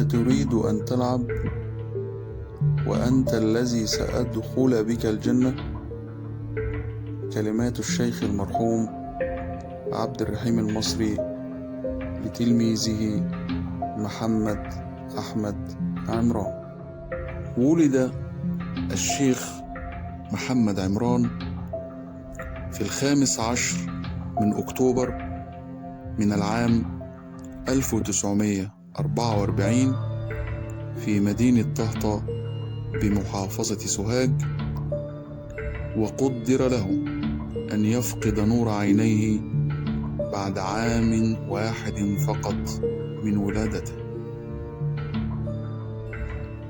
أتريد أن تلعب وأنت الذي سأدخل بك الجنة؟ كلمات الشيخ المرحوم عبد الرحيم المصري لتلميذه محمد أحمد عمران. ولد الشيخ محمد عمران في 15 من أكتوبر من العام 1944 في مدينة طهطا بمحافظة سوهاج، وقدر له أن يفقد نور عينيه بعد عام واحد فقط من ولادته.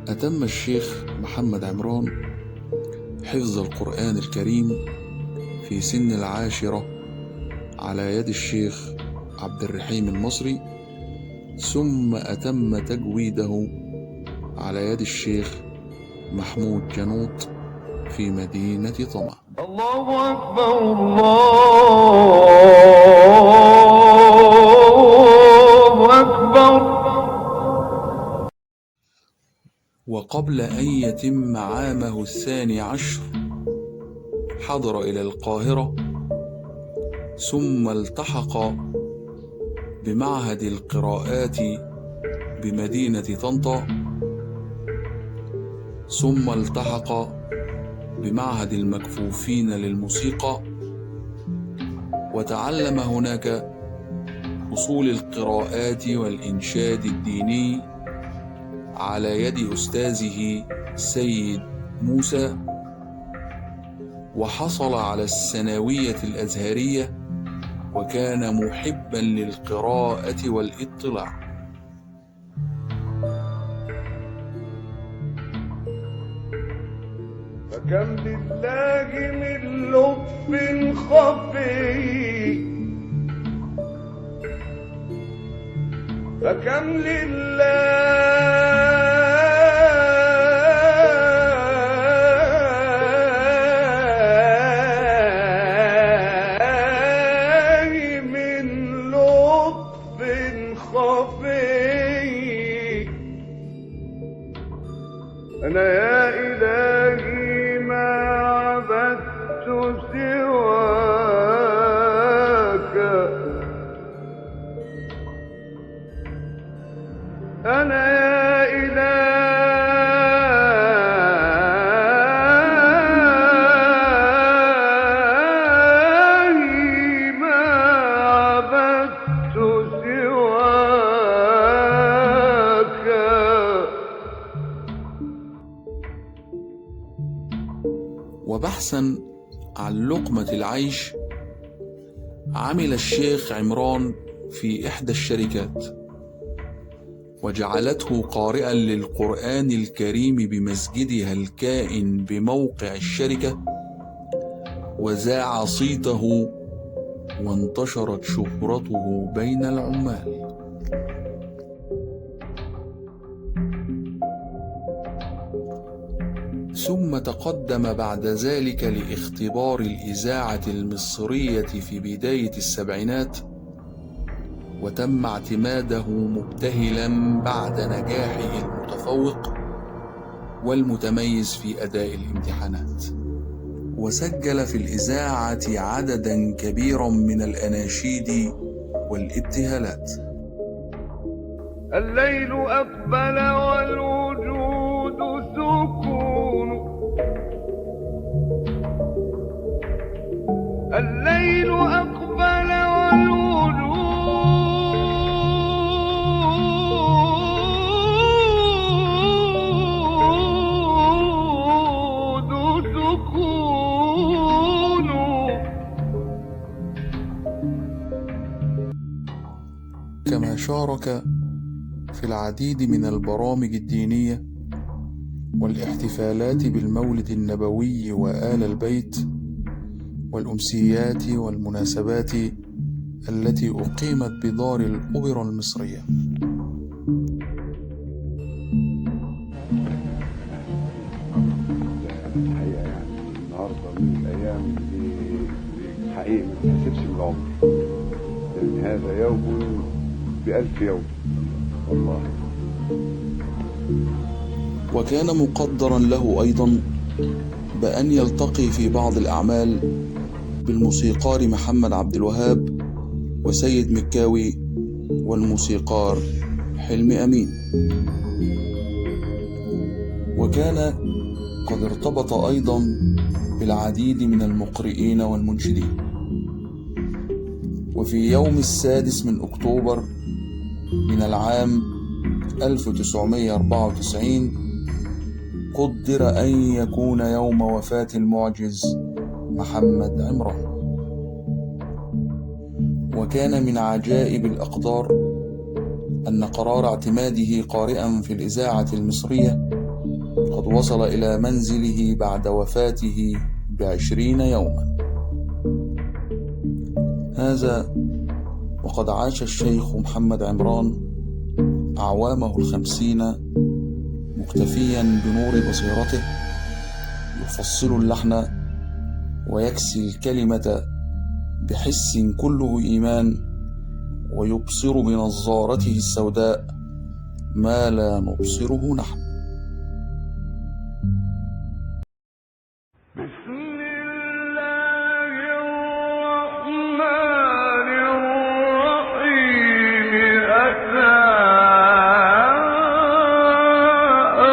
أتم الشيخ محمد عمران حفظ القرآن الكريم في سن 10 على يد الشيخ عبد الرحيم المصري، ثم أتم تجويده على يد الشيخ محمود جنوط في مدينة طمع. الله أكبر الله أكبر. وقبل أن يتم عامه 12 حضر إلى القاهرة، ثم التحق بمعهد القراءات بمدينة طنطا، ثم التحق بمعهد المكفوفين للموسيقى، وتعلم هناك أصول القراءات والإنشاد الديني على يد أستاذه سيد موسى، وحصل على الثانوية الأزهرية، وكان محبا للقراءة والاطلاع. فكم لله من لطف خفي، فكم لله من لطف خفي. أنا يا إلهي ما عبدت سواك، أنا يا إلهي ما عبدت سواك. وبحثا عن لقمة العيش، عمل الشيخ عمران في إحدى الشركات، وجعلته قارئا للقرآن الكريم بمسجدها الكائن بموقع الشركة، وذاع صيته وانتشرت شهرته بين العمال. ثم تقدم بعد ذلك لاختبار الإذاعة المصرية في بداية السبعينات، وتم اعتماده مبتهلا بعد نجاحه المتفوق والمتميز في أداء الامتحانات، وسجل في الإذاعة عددا كبيرا من الأناشيد والابتهالات. الليل أقبل والوجود سكون، الليل أقبل والوجود سكون. كما شارك في العديد من البرامج الدينية والاحتفالات بالمولد النبوي وآل البيت والأمسيات والمناسبات التي أقيمت بدار الأوبرا المصرية. الحقيقة يعني النهارده من الأيام اللي حقيقي ما تحسبش بالعمر، لأن هذا يوم ب1000 يوم والله. وكان مقدرا له أيضا بأن يلتقي في بعض الأعمال بالموسيقار محمد عبد الوهاب وسيد مكاوي والموسيقار حلمي أمين. وكان قد ارتبط أيضا بالعديد من المقرئين والمنشدين. وفي يوم 6 أكتوبر من العام 1994 قدر أن يكون يوم وفاة المعجز محمد عمران. وكان من عجائب الأقدار أن قرار اعتماده قارئا في الإذاعة المصرية قد وصل إلى منزله بعد وفاته ب20 يوما. هذا وقد عاش الشيخ محمد عمران أعوامه 50 مكتفيا بنور بصيرته، يفصل اللحن ويكسي الكلمة بحس كله إيمان، ويبصر بنظارته السوداء ما لا نبصره نحن. بسم الله الرحمن الرحيم. أتى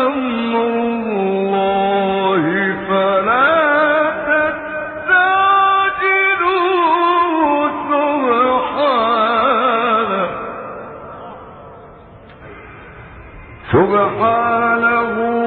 أمر الله فلا تستعجلوه سبحانه